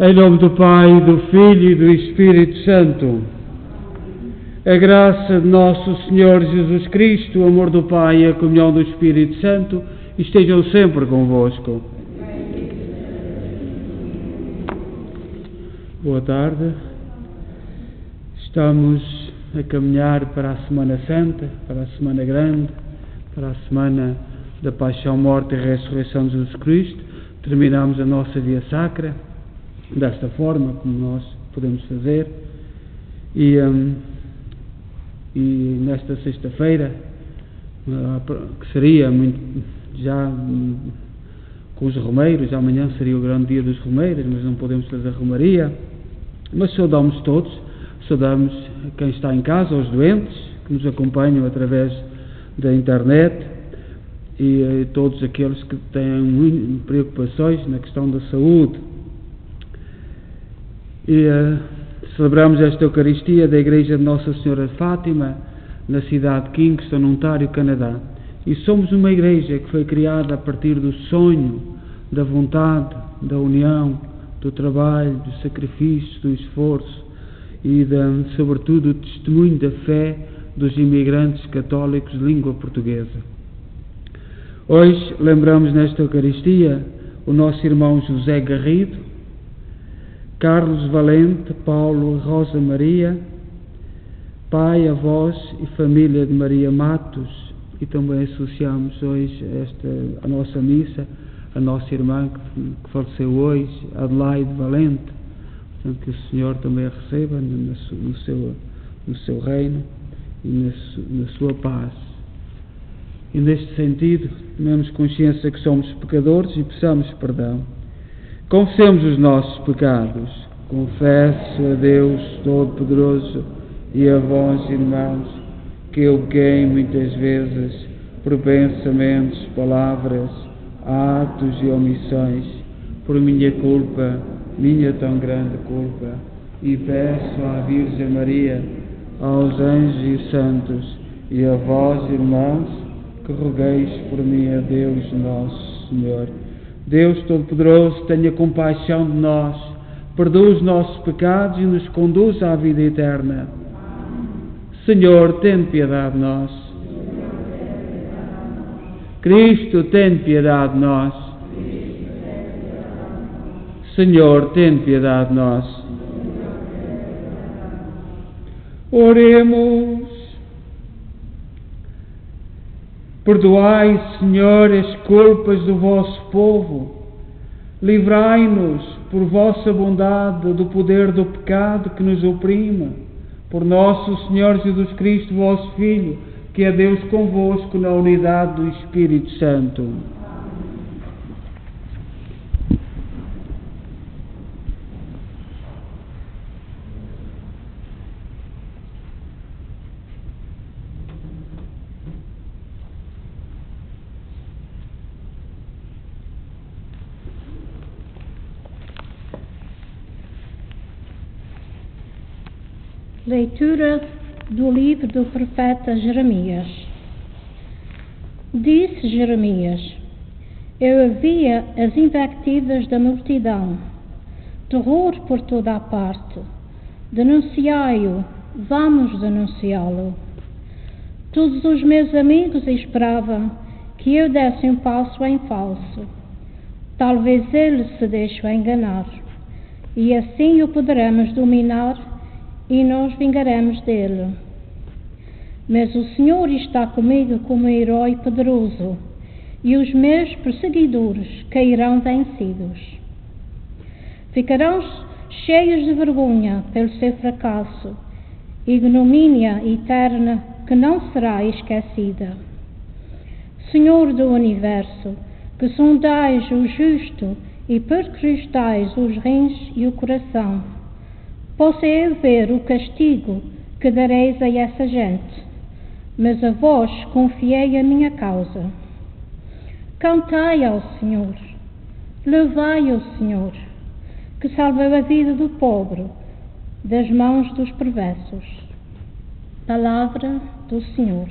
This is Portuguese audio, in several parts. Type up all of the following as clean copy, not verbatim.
Em nome do Pai, do Filho e do Espírito Santo. A graça de nosso Senhor Jesus Cristo, o amor do Pai e a comunhão do Espírito Santo estejam sempre convosco. Boa tarde. Estamos a caminhar para a Semana Santa, para a Semana Grande, para a Semana da Paixão, Morte e Ressurreição de Jesus Cristo. Terminamos a nossa Via Sacra desta forma, como nós podemos fazer, e nesta sexta-feira, que seria muito, já com os romeiros, amanhã seria o grande dia dos romeiros, mas não podemos fazer romaria, mas saudamos todos, saudamos quem está em casa, os doentes, que nos acompanham através da internet, e todos aqueles que têm preocupações na questão da saúde. E celebramos esta Eucaristia da Igreja de Nossa Senhora de Fátima, na cidade de Kingston, Ontário, Canadá. E somos uma igreja que foi criada a partir do sonho, da vontade, da união, do trabalho, do sacrifício, do esforço e, sobretudo, do testemunho da fé dos imigrantes católicos de língua portuguesa. Hoje lembramos nesta Eucaristia o nosso irmão José Garrido, Carlos Valente, Paulo, Rosa Maria, pai, avós e família de Maria Matos, e também associamos hoje a nossa missa, a nossa irmã que faleceu hoje, Adelaide Valente, portanto que o Senhor também a receba no seu reino e na sua paz. E neste sentido, tomemos consciência que somos pecadores e peçamos perdão. Confessemos os nossos pecados. Confesso a Deus Todo-Poderoso e a vós, irmãos, que eu pequei muitas vezes por pensamentos, palavras, atos e omissões, por minha culpa, minha tão grande culpa, e peço à Virgem Maria, aos anjos e santos, e a vós, irmãos, que rogueis por mim a Deus nosso Senhor. Deus Todo-Poderoso, tenha compaixão de nós, perdoa os nossos pecados e nos conduz à vida eterna. Senhor, tem piedade de nós. Cristo, tem piedade de nós. Senhor, tem piedade de nós. Oremos. Perdoai, Senhor, as culpas do vosso povo. Livrai-nos, por vossa bondade, do poder do pecado que nos oprime. Por nosso Senhor Jesus Cristo, vosso Filho, que é Deus convosco na unidade do Espírito Santo. Leitura do livro do profeta Jeremias. Disse Jeremias: eu ouvia as invectivas da multidão, terror por toda a parte. Denunciai-o, vamos denunciá-lo. Todos os meus amigos esperavam que eu desse um passo em falso. Talvez ele se deixe enganar, e assim o poderemos dominar e nós vingaremos dele. Mas o Senhor está comigo como um herói poderoso, e os meus perseguidores cairão vencidos. Ficarão cheios de vergonha pelo seu fracasso, ignomínia eterna que não será esquecida. Senhor do Universo, que sondais o justo e perscrutais os rins e o coração, possa eu ver o castigo que dareis a essa gente, mas a vós confiei a minha causa. Cantai ao Senhor, louvai ao Senhor, que salvou a vida do pobre das mãos dos perversos. Palavra do Senhor.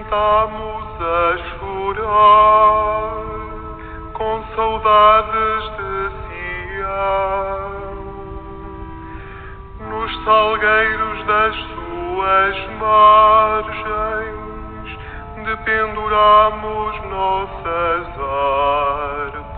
sentamos a chorar, com saudades de Sião, nos salgueiros das suas margens, dependuramos nossas harpas.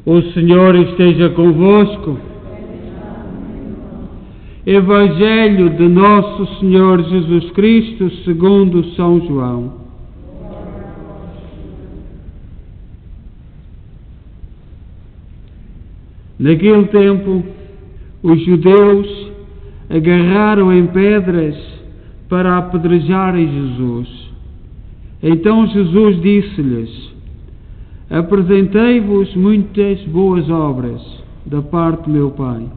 O Senhor esteja convosco. Evangelho de Nosso Senhor Jesus Cristo segundo São João. Naquele tempo, os judeus agarraram em pedras para apedrejarem Jesus. Então Jesus disse-lhes: apresentei-vos muitas boas obras da parte do meu Pai.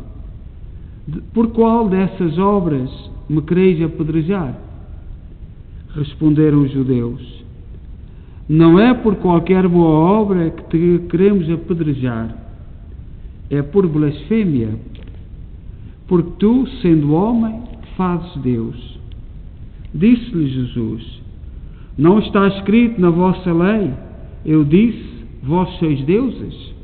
Por qual dessas obras me quereis apedrejar? Responderam os judeus: não é por qualquer boa obra que te queremos apedrejar, é por blasfêmia, porque tu, sendo homem, fazes Deus. Disse-lhe Jesus: não está escrito na vossa lei, eu disse, vós sois deuses?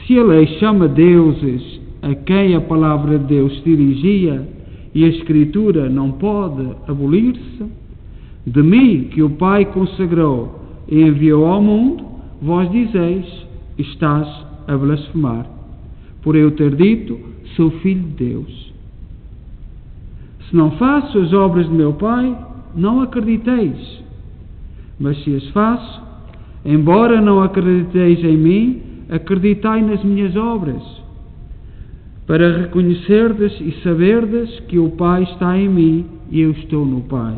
Se a lei chama deuses a quem a palavra de Deus se dirigia e a Escritura não pode abolir-se, de mim que o Pai consagrou e enviou ao mundo, vós dizeis, estás a blasfemar, por eu ter dito, sou filho de Deus. Se não faço as obras de meu Pai, não acrediteis, mas se as faço, embora não acrediteis em mim, acreditai nas minhas obras, para reconhecerdes e saberdes que o Pai está em mim e eu estou no Pai.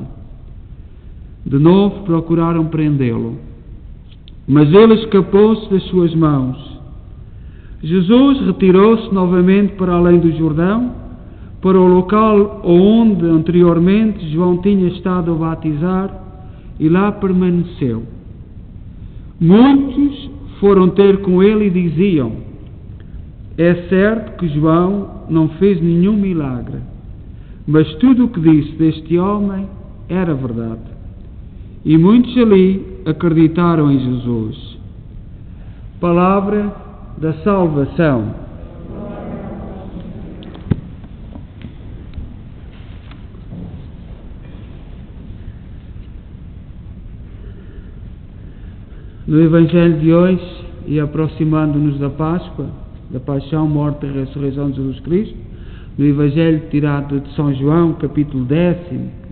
De novo procuraram prendê-lo, mas ele escapou-se das suas mãos. Jesus retirou-se novamente para além do Jordão, para o local onde anteriormente João tinha estado a batizar, e lá permaneceu. Muitos foram ter com ele e diziam: é certo que João não fez nenhum milagre, mas tudo o que disse deste homem era verdade. E muitos ali acreditaram em Jesus. Palavra da salvação. No Evangelho de hoje, e aproximando-nos da Páscoa, da paixão, morte e ressurreição de Jesus Cristo, no Evangelho tirado de São João, capítulo 10,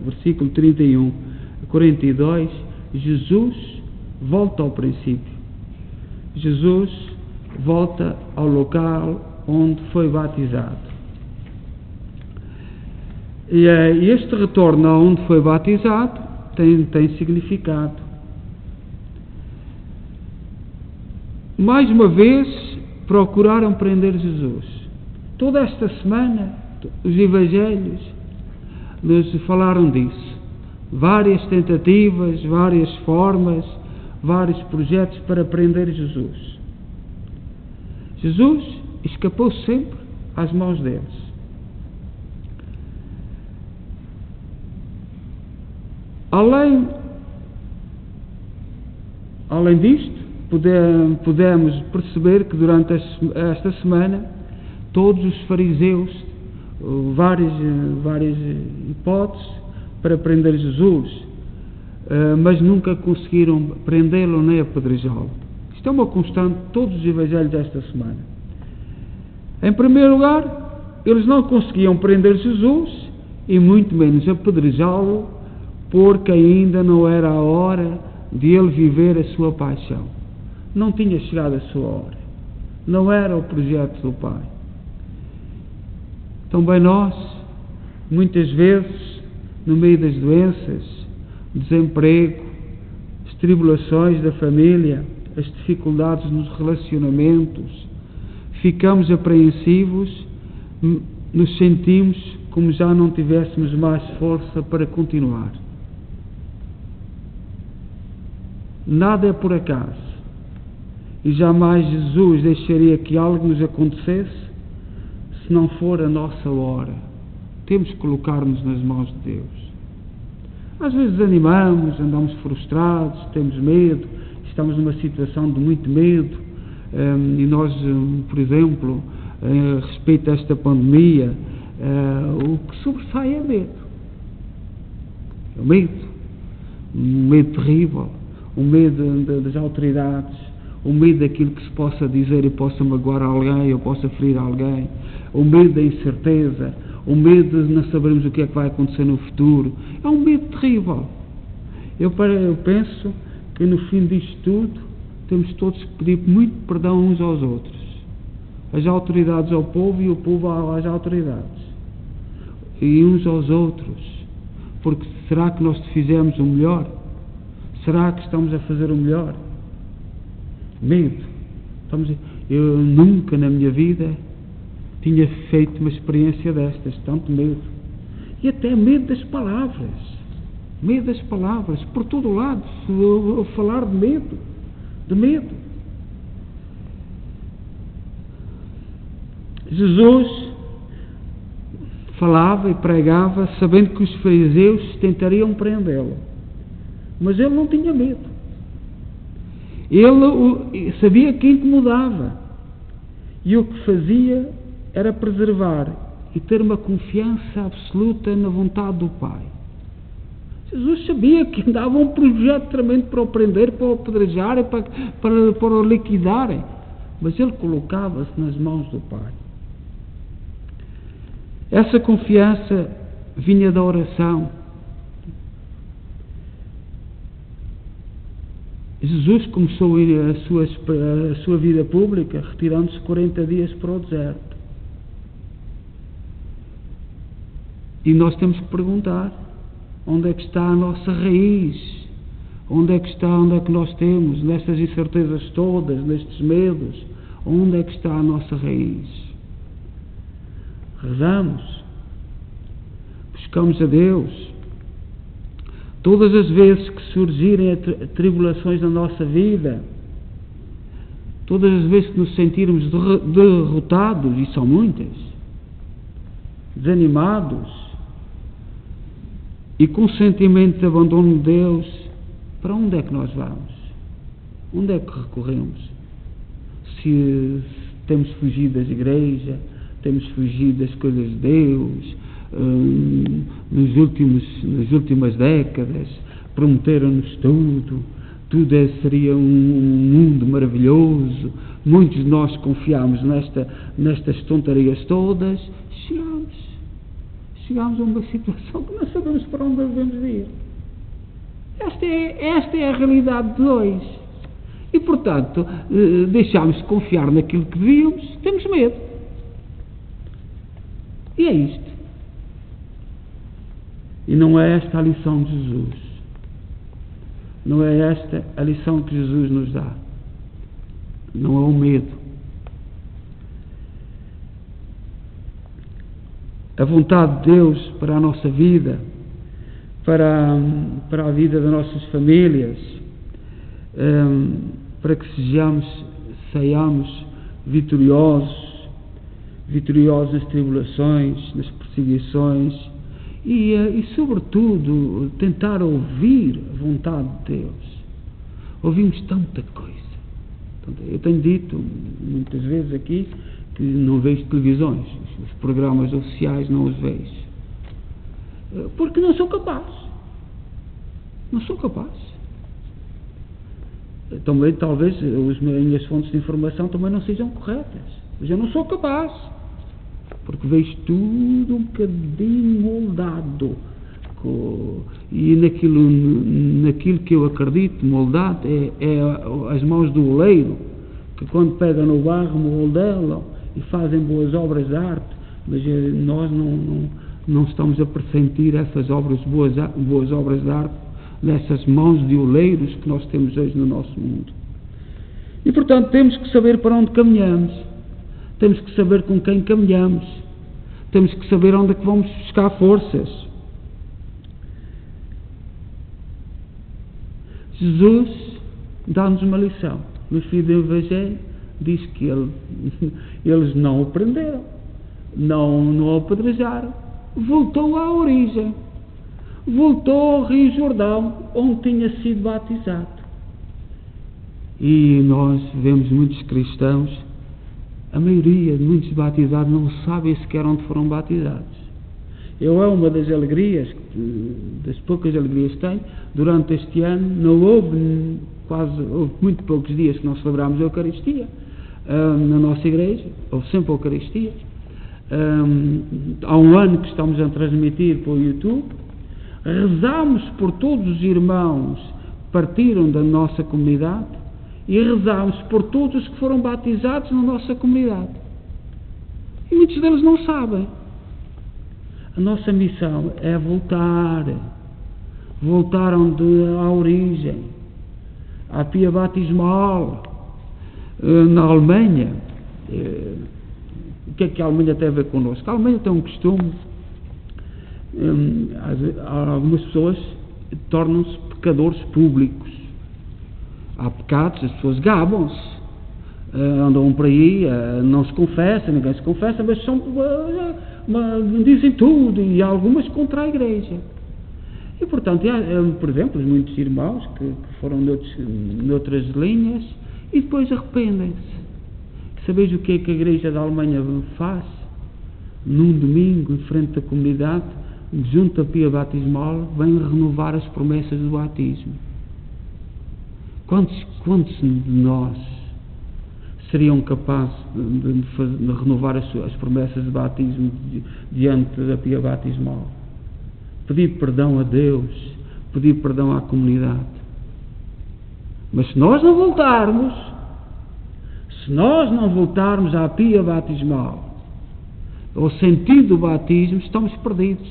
versículo 31 a 42, Jesus volta ao princípio. Jesus volta ao local onde foi batizado. E este retorno aonde foi batizado tem significado. Mais uma vez procuraram prender Jesus. Toda esta semana os evangelhos nos falaram disso. Várias tentativas, várias formas, vários projetos para prender Jesus. Jesus escapou sempre às mãos deles. Além disto, podemos perceber que durante esta semana todos os fariseus, várias hipóteses para prender Jesus, mas nunca conseguiram prendê-lo nem apedrejá-lo. Isto é uma constante de todos os evangelhos desta semana. Em primeiro lugar, eles não conseguiam prender Jesus e muito menos apedrejá-lo, porque ainda não era a hora de ele viver a sua paixão. Não tinha chegado a sua hora. Não era o projeto do Pai. Também nós Muitas vezes, no meio das doenças, desemprego, as tribulações da família, as dificuldades nos relacionamentos, ficamos apreensivos, nos sentimos como já não tivéssemos mais força para continuar. Nada é por acaso, e jamais Jesus deixaria que algo nos acontecesse se não for a nossa hora. Temos que colocar-nos nas mãos de Deus. Às vezes desanimamos, andamos frustrados, temos medo, estamos numa situação de muito medo, e nós, por exemplo, a respeito desta pandemia, o que sobressai é medo. É o medo. Um medo terrível. O medo das autoridades. O medo daquilo que se possa dizer e possa magoar alguém ou possa ferir alguém. O medo da incerteza. O medo de não sabermos o que é que vai acontecer no futuro. É um medo terrível. Eu penso que no fim disto tudo temos todos que pedir muito perdão uns aos outros. As autoridades ao povo e o povo às autoridades. E uns aos outros. Porque será que nós fizemos o melhor? Será que estamos a fazer o melhor? Medo. Eu nunca na minha vida tinha feito uma experiência destas, tanto medo. E até medo das palavras. Medo das palavras, por todo o lado, falar de medo. De medo. Jesus falava e pregava sabendo que os fariseus tentariam prendê-lo. Mas ele não tinha medo. Ele sabia que incomodava. E o que fazia era preservar e ter uma confiança absoluta na vontade do Pai. Jesus sabia que andava um projeto tremendo para o prender, para o apedrejarem, para o liquidarem. Mas ele colocava-se nas mãos do Pai. Essa confiança vinha da oração. Jesus começou a sua vida pública retirando-se 40 dias para o deserto. E nós temos que perguntar: onde é que está a nossa raiz? Onde é que nós temos, nestas incertezas todas, nestes medos, onde é que está a nossa raiz? Rezamos, buscamos a Deus. Todas as vezes que surgirem tribulações na nossa vida, todas as vezes que nos sentirmos derrotados, e são muitas, desanimados, e com sentimento de abandono de Deus, para onde é que nós vamos? Onde é que recorremos? Se temos fugido das igrejas, temos fugido das coisas de Deus, nas últimas décadas prometeram-nos tudo seria um mundo maravilhoso, muitos de nós confiámos nestas tontarias todas, chegamos a uma situação que não sabemos para onde devemos ir. Esta é a realidade de hoje. E portanto, deixámos de confiar naquilo que devíamos, temos medo. E é isto. E não é esta a lição de Jesus. Não é esta a lição que Jesus nos dá. Não é o medo. A vontade de Deus para a nossa vida, para a vida das nossas famílias, para que saiamos vitoriosos nas tribulações, nas perseguições, e sobretudo tentar ouvir a vontade de Deus. Ouvimos tanta coisa. Eu tenho dito muitas vezes aqui que não vejo televisões, os programas oficiais não os vejo, porque não sou capaz. Também talvez as minhas fontes de informação também não sejam corretas, mas eu não sou capaz, porque vejo tudo um bocadinho moldado, e naquilo que eu acredito moldado é as mãos do oleiro, que quando pegam no barro moldelam e fazem boas obras de arte, mas nós não estamos a pressentir essas obras, boas obras de arte, nessas mãos de oleiros que nós temos hoje no nosso mundo. E, portanto, temos que saber para onde caminhamos, temos que saber com quem caminhamos, temos que saber onde é que vamos buscar forças. Jesus dá-nos uma lição. No fim do Evangelho diz que eles não o prenderam, não o apedrejaram, voltou à origem, voltou ao Rio Jordão, onde tinha sido batizado. E nós vemos muitos cristãos, a maioria de muitos batizados não sabem sequer onde foram batizados. É uma das alegrias, das poucas alegrias que tenho. Durante este ano não houve muito poucos dias que nós celebramos a Eucaristia na nossa igreja, houve sempre a Eucaristia. Há um ano que estamos a transmitir pelo YouTube, rezamos por todos os irmãos que partiram da nossa comunidade e rezamos por todos os que foram batizados na nossa comunidade. E muitos deles não sabem. A nossa missão é voltar à origem, à pia batismal. Na Alemanha, o que é que a Alemanha tem a ver connosco? A Alemanha tem um costume, algumas pessoas tornam-se pecadores públicos. Há pecados, as pessoas gabam-se, andam por aí, não se confessam, ninguém se confessa, mas dizem tudo, e algumas contra a Igreja. E, portanto, por exemplo, muitos irmãos que foram noutras linhas e depois arrependem-se. Sabeis o que é que a Igreja da Alemanha faz? Num domingo, em frente da comunidade, junto à pia batismal, vem renovar as promessas do batismo. Quantos de nós seriam capazes de renovar as promessas de batismo diante da pia batismal? Pedir perdão a Deus, pedir perdão à comunidade. Mas se nós não voltarmos à pia batismal, ao sentido do batismo, estamos perdidos.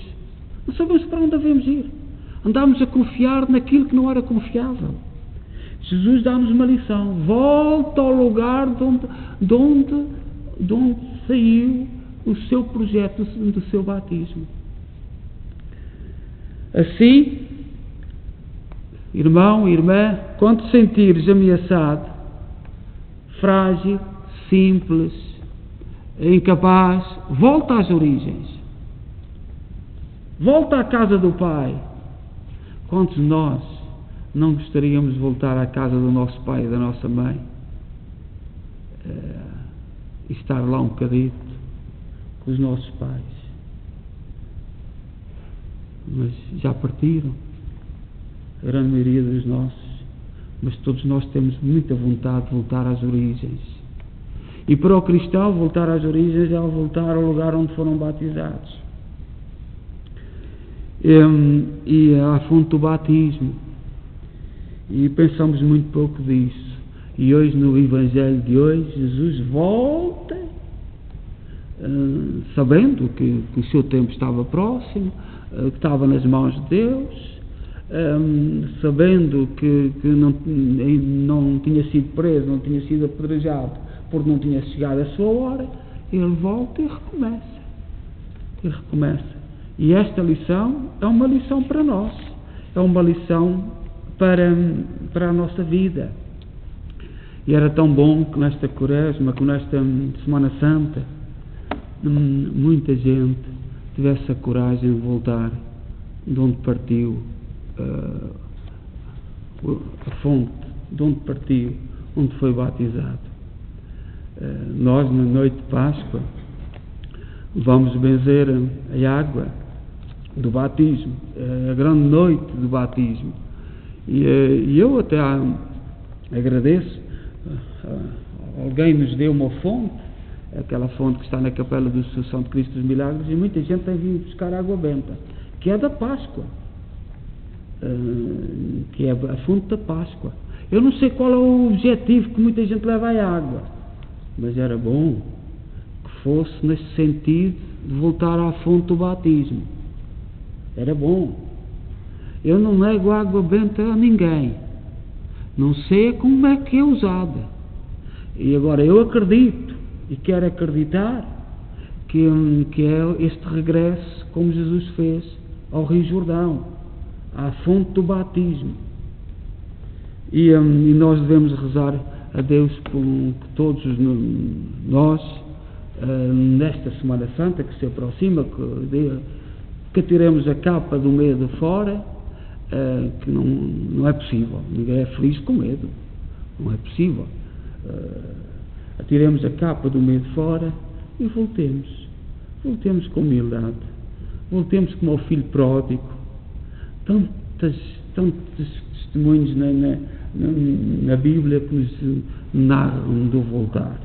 Não sabemos para onde devemos ir. Andamos a confiar naquilo que não era confiável. Jesus dá-nos uma lição. Volta ao lugar de onde saiu o seu projeto do seu batismo. Assim, irmão, irmã, quando te sentires ameaçado, frágil, simples, incapaz, volta às origens. Volta à casa do Pai. Quantos de nós não gostaríamos de voltar à casa do nosso pai e da nossa mãe e estar lá um bocadito com os nossos pais? Mas já partiram, a grande maioria dos nossos, mas todos nós temos muita vontade de voltar às origens. E para o cristão, voltar às origens é voltar ao lugar onde foram batizados. E à fonte do batismo. E pensamos muito pouco disso. E hoje, no Evangelho de hoje, Jesus volta, sabendo que o seu tempo estava próximo, que estava nas mãos de Deus, sabendo que não tinha sido preso, não tinha sido apedrejado, porque não tinha chegado a sua hora. Ele volta e recomeça. E esta lição é uma lição para nós, é uma lição para a nossa vida. E era tão bom que nesta Quaresma, que nesta Semana Santa, muita gente tivesse a coragem de voltar de onde partiu a fonte, de onde partiu, onde foi batizado. Nós, na noite de Páscoa, vamos benzer a água do batismo, a grande noite do batismo. E eu até agradeço, alguém nos deu uma fonte, aquela fonte que está na Capela da Assunção de Cristo dos Milagres, e muita gente tem vindo buscar água benta, que é da Páscoa, que é a fonte da Páscoa. Eu não sei qual é o objetivo que muita gente leva à água, mas era bom que fosse nesse sentido de voltar à fonte do batismo. Era bom. Eu não nego água benta a ninguém. Não sei como é que é usada. E agora eu acredito, e quero acreditar, que é este regresso, como Jesus fez, ao Rio Jordão, à fonte do batismo. E nós devemos rezar a Deus por que todos nós, nesta Semana Santa que se aproxima, que tiremos a capa do medo fora, que não é possível. Ninguém é feliz com medo. Não é possível. Atiremos a capa do medo fora e voltemos. Voltemos com humildade. Voltemos como ao filho pródigo. Tantos testemunhos na Bíblia que nos narram do voltar.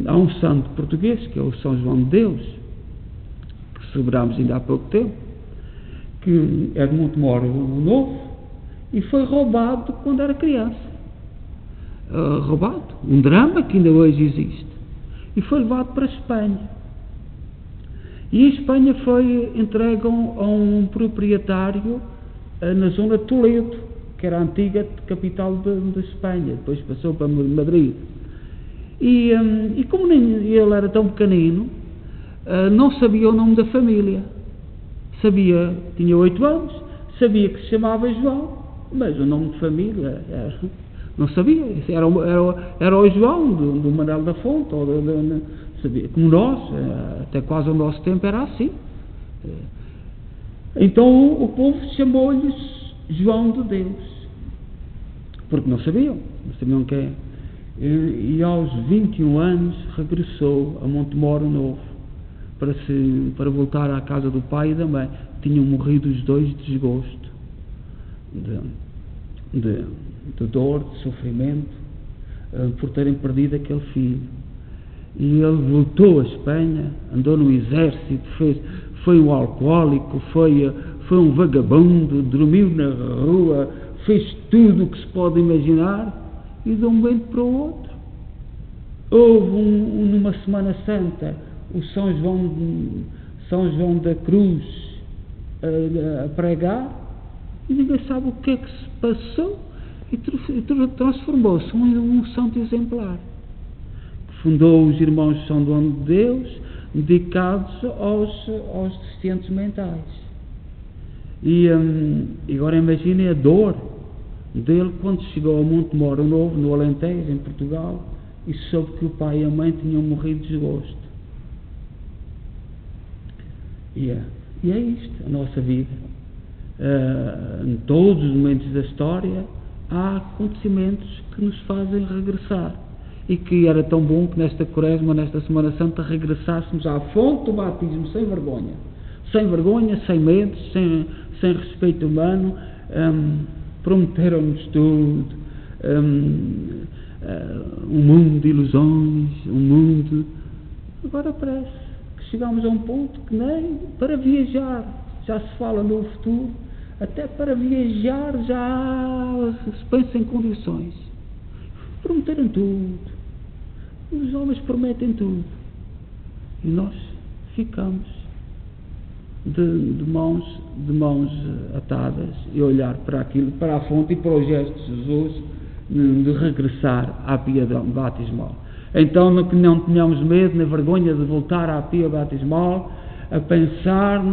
Há um santo português, que é o São João de Deus, que celebramos ainda há pouco tempo, que é de Montemor o Novo, e foi roubado quando era criança. Roubado. Um drama que ainda hoje existe. E foi levado para a Espanha. E em Espanha foi entregue a um proprietário na zona de Toledo, que era a antiga capital de Espanha. Depois passou para Madrid. E como ele era tão pequenino, não sabia o nome da família. Tinha 8 anos, sabia que se chamava João, mas o nome de família não sabia. Era o João do Manuel da Fonte, sabia, como nós, até quase o nosso tempo era assim. Então o povo chamou-lhes João de Deus, porque não sabiam quem é. E aos 21 anos regressou a Montemor o Novo para voltar à casa do pai e da mãe. Tinham morrido os dois de desgosto, de dor, de sofrimento, por terem perdido aquele filho. E ele voltou à Espanha, andou no exército, foi um alcoólico, foi um vagabundo, dormiu na rua, fez tudo o que se pode imaginar, e de um momento para o outro houve numa Semana Santa o São João da Cruz a pregar, e ninguém sabe o que é que se passou, e transformou-se um santo exemplar. Fundou os Irmãos de São João de Deus, dedicados aos deficientes mentais. E agora imaginem a dor dele quando chegou ao Montemor o Novo, no Alentejo, em Portugal, e soube que o pai e a mãe tinham morrido de desgosto. E é isto, a nossa vida. Em todos os momentos da história há acontecimentos que nos fazem regressar. E que era tão bom que nesta Quaresma, nesta Semana Santa, regressássemos à fonte do batismo sem vergonha. Sem vergonha, sem medo, sem respeito humano. Prometeram-nos tudo. Um mundo de ilusões, um mundo... Agora parece que chegamos a um ponto que nem para viajar já se fala no futuro, até para viajar já se pensa em condições. Prometeram tudo. Os homens prometem tudo. E nós ficamos de mãos atadas e olhar para aquilo, para a fonte e para o gesto de Jesus de regressar à pia batismal. Então que não tenhamos medo nem vergonha de voltar à pia batismal, a pensar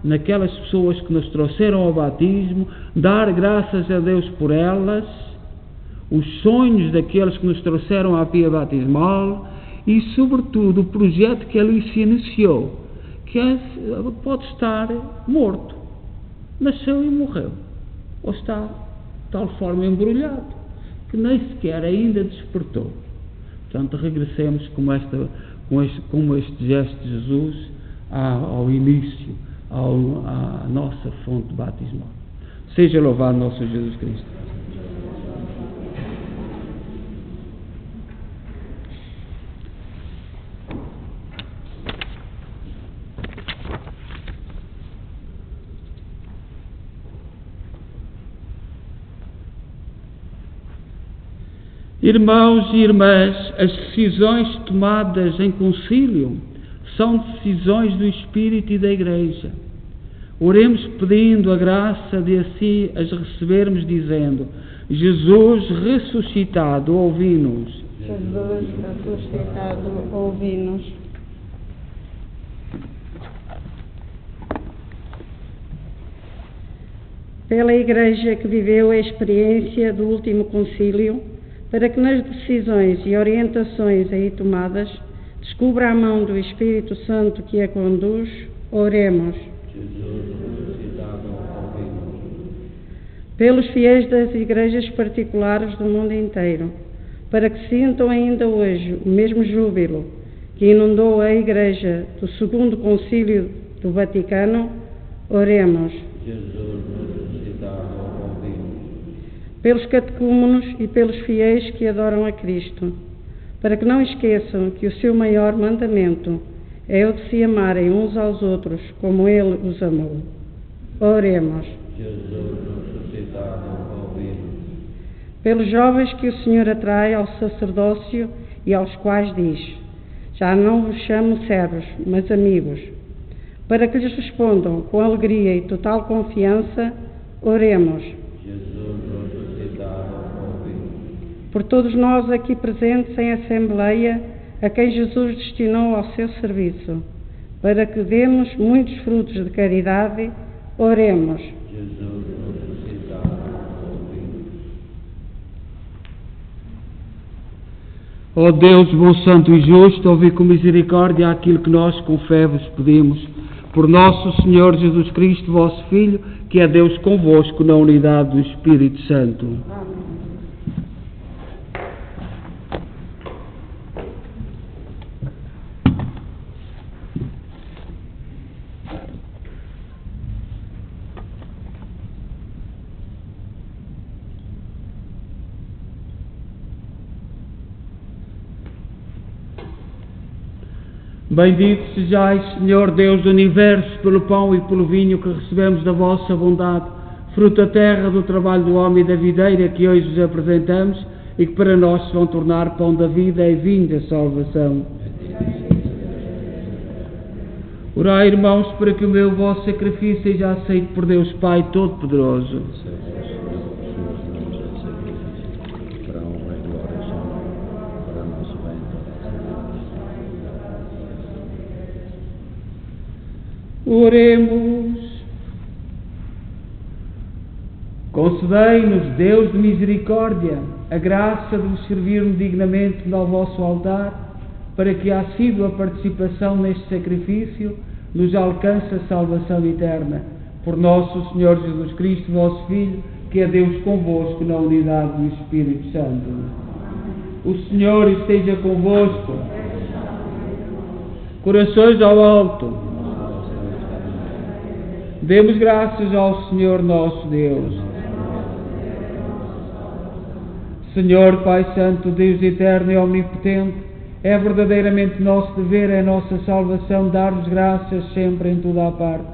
naquelas pessoas que nos trouxeram ao batismo, dar graças a Deus por elas, os sonhos daqueles que nos trouxeram à pia batismal e, sobretudo, o projeto que ali se iniciou, que pode estar morto, nasceu e morreu, ou está de tal forma embrulhado que nem sequer ainda despertou. Portanto, regressemos com este gesto de Jesus ao início, à nossa fonte batismal. Seja louvado nosso Jesus Cristo. Irmãos e irmãs, as decisões tomadas em concílio são decisões do Espírito e da Igreja. Oremos pedindo a graça de assim as recebermos, dizendo: Jesus ressuscitado, ouvi-nos. Jesus ressuscitado, ouvi-nos. Pela Igreja que viveu a experiência do último concílio, para que nas decisões e orientações aí tomadas descubra a mão do Espírito Santo que a conduz, oremos. Pelos fiéis das igrejas particulares do mundo inteiro, para que sintam ainda hoje o mesmo júbilo que inundou a Igreja do Segundo Concílio do Vaticano, oremos. Pelos catecúmenos e pelos fiéis que adoram a Cristo, para que não esqueçam que o seu maior mandamento é o de se amarem uns aos outros como Ele os amou. Oremos. Pelos jovens que o Senhor atrai ao sacerdócio e aos quais diz: já não vos chamo servos, mas amigos, para que lhes respondam com alegria e total confiança, oremos. Por todos nós aqui presentes em Assembleia, a quem Jesus destinou ao seu serviço, para que demos muitos frutos de caridade, oremos. Ó Deus, bom, santo e justo, ouvi com misericórdia aquilo que nós com fé vos pedimos. Por nosso Senhor Jesus Cristo, vosso Filho, que é Deus convosco na unidade do Espírito Santo. Amém. Bendito sejais, Senhor Deus do Universo, pelo pão e pelo vinho que recebemos da vossa bondade, fruto da terra, do trabalho do homem e da videira que hoje vos apresentamos e que para nós se vão tornar pão da vida e vinho da salvação. Orai, irmãos, para que o meu vosso sacrifício seja aceito por Deus Pai Todo-Poderoso. Oremos. Concedei-nos, Deus de misericórdia, a graça de vos servirmos dignamente no vosso altar, para que a assídua participação neste sacrifício nos alcance a salvação eterna. Por nosso Senhor Jesus Cristo, vosso Filho, que é Deus convosco na unidade do Espírito Santo. O Senhor esteja convosco. Corações ao alto. Demos graças ao Senhor nosso Deus. Senhor, Pai Santo, Deus eterno e omnipotente, é verdadeiramente nosso dever, é nossa salvação dar-vos graças sempre em toda a parte.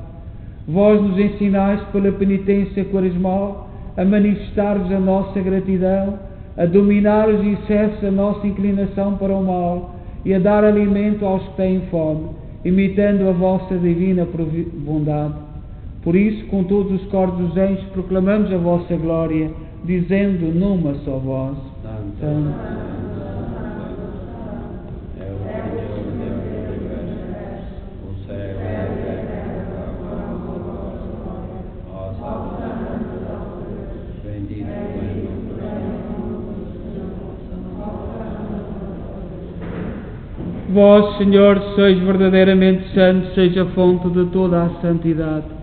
Vós nos ensinais pela penitência quaresmal a manifestar-vos a nossa gratidão, a dominar os excessos da nossa inclinação para o mal e a dar alimento aos que têm fome, imitando a vossa divina bondade. Por isso, com todos os coros dos anjos, proclamamos a vossa glória, dizendo numa só voz: Santo. É o Senhor Deus do universo, o céu e a terra, ó Salvador, bendito é o Vós, Senhor, sois verdadeiramente santos, seja a fonte de toda a santidade.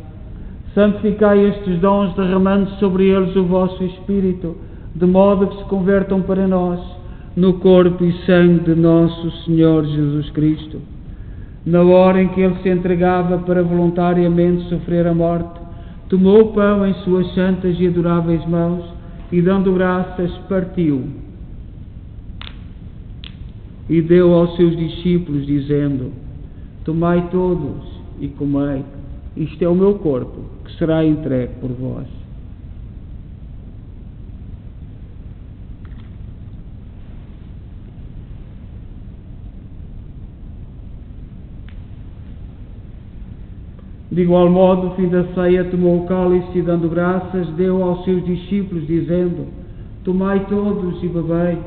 Santificai estes dons, derramando sobre eles o vosso Espírito, de modo que se convertam para nós no corpo e sangue de nosso Senhor Jesus Cristo. Na hora em que Ele se entregava para voluntariamente sofrer a morte, tomou o pão em suas santas e adoráveis mãos e, dando graças, partiu e deu aos seus discípulos, dizendo: Tomai todos e comei, isto é o meu corpo, que será entregue por vós. De igual modo, no fim da ceia, tomou o cálice e, dando graças, deu aos seus discípulos, dizendo: Tomai todos e bebei.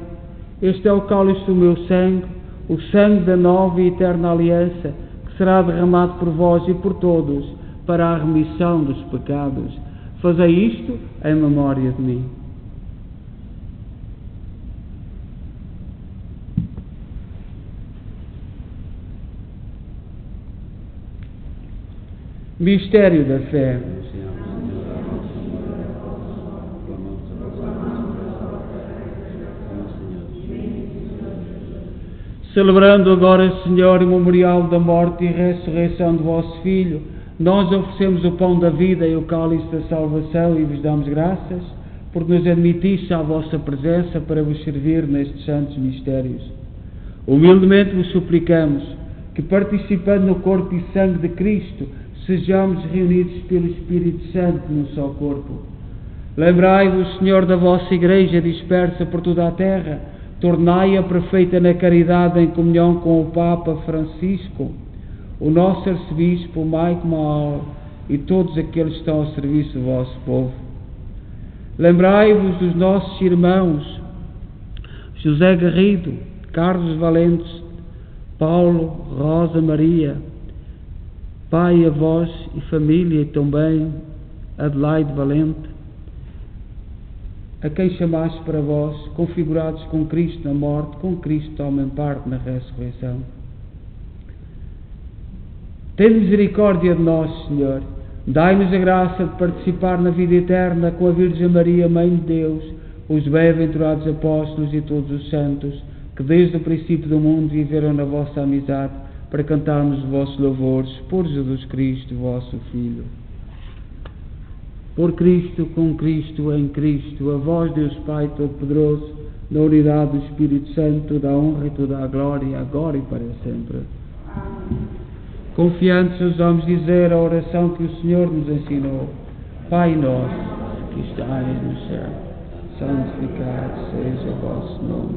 Este é o cálice do meu sangue, o sangue da nova e eterna aliança, que será derramado por vós e por todos, para a remissão dos pecados. Fazei isto em memória de mim. Mistério da fé. Celebrando agora, Senhor, o memorial da morte e ressurreição do vosso Filho, nós oferecemos o pão da vida e o cálice da salvação e vos damos graças por nos admitisse à vossa presença para vos servir nestes santos mistérios. Humildemente vos suplicamos que, participando no corpo e sangue de Cristo, sejamos reunidos pelo Espírito Santo num só corpo. Lembrai-vos, Senhor, da vossa Igreja dispersa por toda a terra, tornai-a perfeita na caridade em comunhão com o Papa Francisco, o nosso arcebispo Mike Maal e todos aqueles que estão ao serviço do vosso povo. Lembrai-vos dos nossos irmãos José Garrido, Carlos Valentes, Paulo, Rosa Maria, pai, avós e família, e também Adelaide Valente, a quem chamaste para vós, configurados com Cristo na morte, com Cristo tomem parte na ressurreição. Tende misericórdia de nós, Senhor. Dai-nos a graça de participar na vida eterna com a Virgem Maria, Mãe de Deus, os bem-aventurados apóstolos e todos os santos, que desde o princípio do mundo viveram na vossa amizade, para cantarmos os vossos louvores por Jesus Cristo, vosso Filho. Por Cristo, com Cristo, em Cristo, a vós, Deus Pai Todo-Poderoso, na unidade do Espírito Santo, da honra e toda a glória, agora e para sempre. Confiantes, ousamos dizer a oração que o Senhor nos ensinou. Pai nosso, que estais no céu, santificado seja o vosso nome.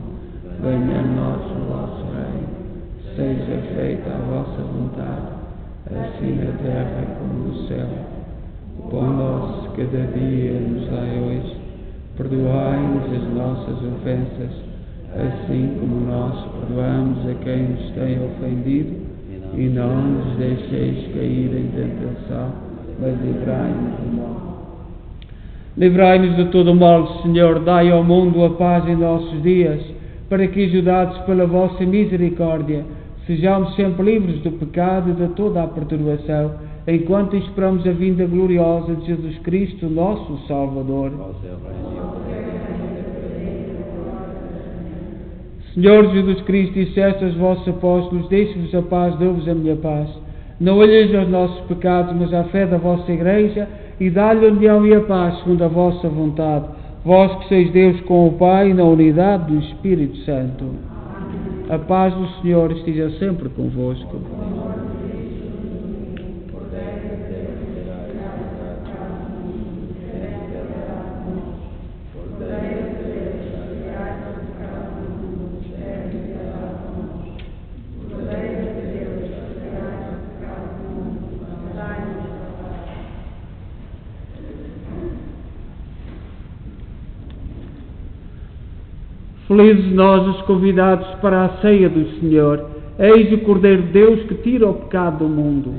Venha a nós o vosso reino. Seja feita a vossa vontade, assim na terra como no céu. O pão nosso cada dia nos dai hoje. Perdoai-nos as nossas ofensas, assim como nós perdoamos a quem nos tem ofendido. E não nos deixeis cair em tentação, mas livrai-nos do mal. Livrai-nos de todo o mal, Senhor. Dai ao mundo a paz em nossos dias, para que, ajudados pela vossa misericórdia, sejamos sempre livres do pecado e de toda a perturbação, enquanto esperamos a vinda gloriosa de Jesus Cristo, nosso Salvador. Senhor Jesus Cristo, disseste aos vossos apóstolos: deixe-vos a paz, dou-vos a minha paz. Não olheis aos nossos pecados, mas à fé da vossa Igreja, e dá-lhe a união e a paz, segundo a vossa vontade. Vós que sois Deus com o Pai, na unidade do Espírito Santo. A paz do Senhor esteja sempre convosco. Felizes nós os convidados para a ceia do Senhor. Eis o Cordeiro de Deus que tira o pecado do mundo.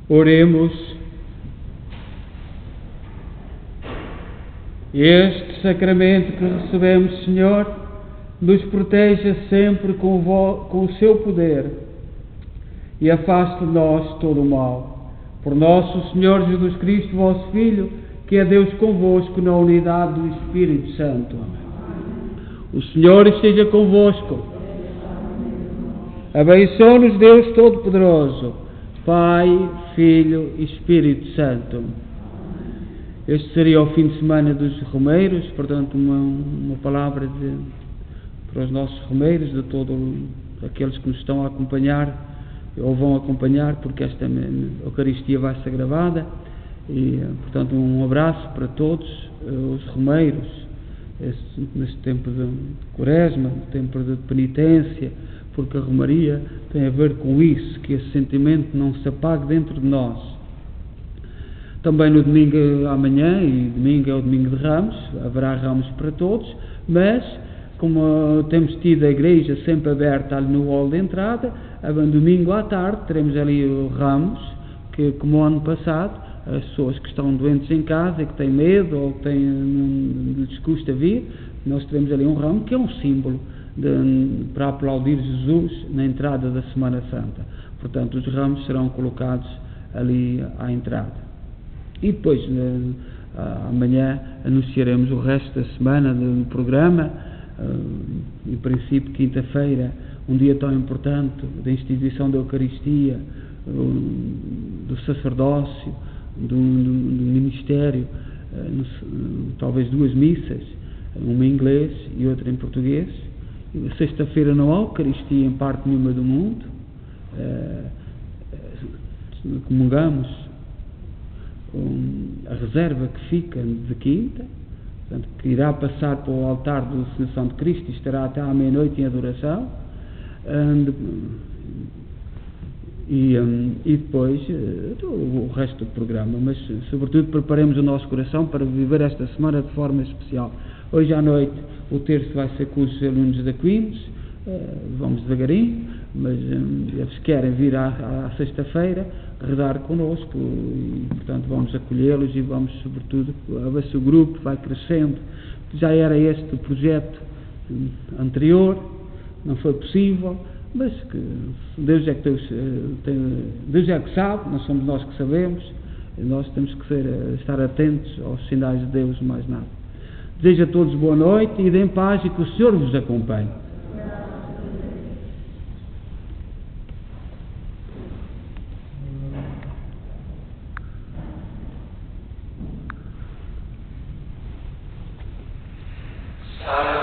Oremos. Este sacramento que recebemos, Senhor, nos proteja sempre com o seu poder e afaste de nós todo o mal. Por nosso Senhor Jesus Cristo, vosso Filho, que é Deus convosco na unidade do Espírito Santo. O Senhor esteja convosco. Abençoe-nos Deus Todo-Poderoso, Pai, Filho e Espírito Santo. Este seria o fim de semana dos romeiros, portanto uma palavra para os nossos romeiros, de todos aqueles que nos estão a acompanhar ou vão acompanhar, porque esta Eucaristia vai ser gravada. E, portanto, um abraço para todos os romeiros neste tempo de Quaresma, tempo de penitência, porque a romaria tem a ver com isso, que esse sentimento não se apague dentro de nós. Também no domingo amanhã, e domingo é o domingo de Ramos, haverá ramos para todos, mas como temos tido a igreja sempre aberta ali no hall de entrada, domingo à tarde teremos ali o Ramos, que como ano passado, as pessoas que estão doentes em casa e que têm medo ou que lhes custa vir, nós teremos ali um ramo que é um símbolo para aplaudir Jesus na entrada da Semana Santa. Portanto, os ramos serão colocados ali à entrada. E depois, amanhã, anunciaremos o resto da semana do programa. Em princípio, quinta-feira, um dia tão importante da instituição da Eucaristia, do sacerdócio, do ministério, talvez 2 missas, uma em inglês e outra em português. Sexta-feira não há Eucaristia em parte nenhuma do mundo. Comungamos a reserva que fica de quinta, portanto, que irá passar para o altar da Ascensão de Cristo e estará até à meia-noite em adoração. E depois o resto do programa, mas sobretudo preparemos o nosso coração para viver esta semana de forma especial. Hoje à noite o terço vai ser com os alunos da Queens, vamos devagarinho, mas eles querem vir à sexta-feira rezar connosco e portanto vamos acolhê-los e vamos sobretudo a ver se o grupo vai crescendo. Já era este o projeto anterior, não foi possível, mas que Deus é que Deus é que sabe, não somos nós que sabemos, e nós temos que estar atentos aos sinais de Deus, mais nada. Desejo a todos boa noite e deem paz e que o Senhor vos acompanhe. Salve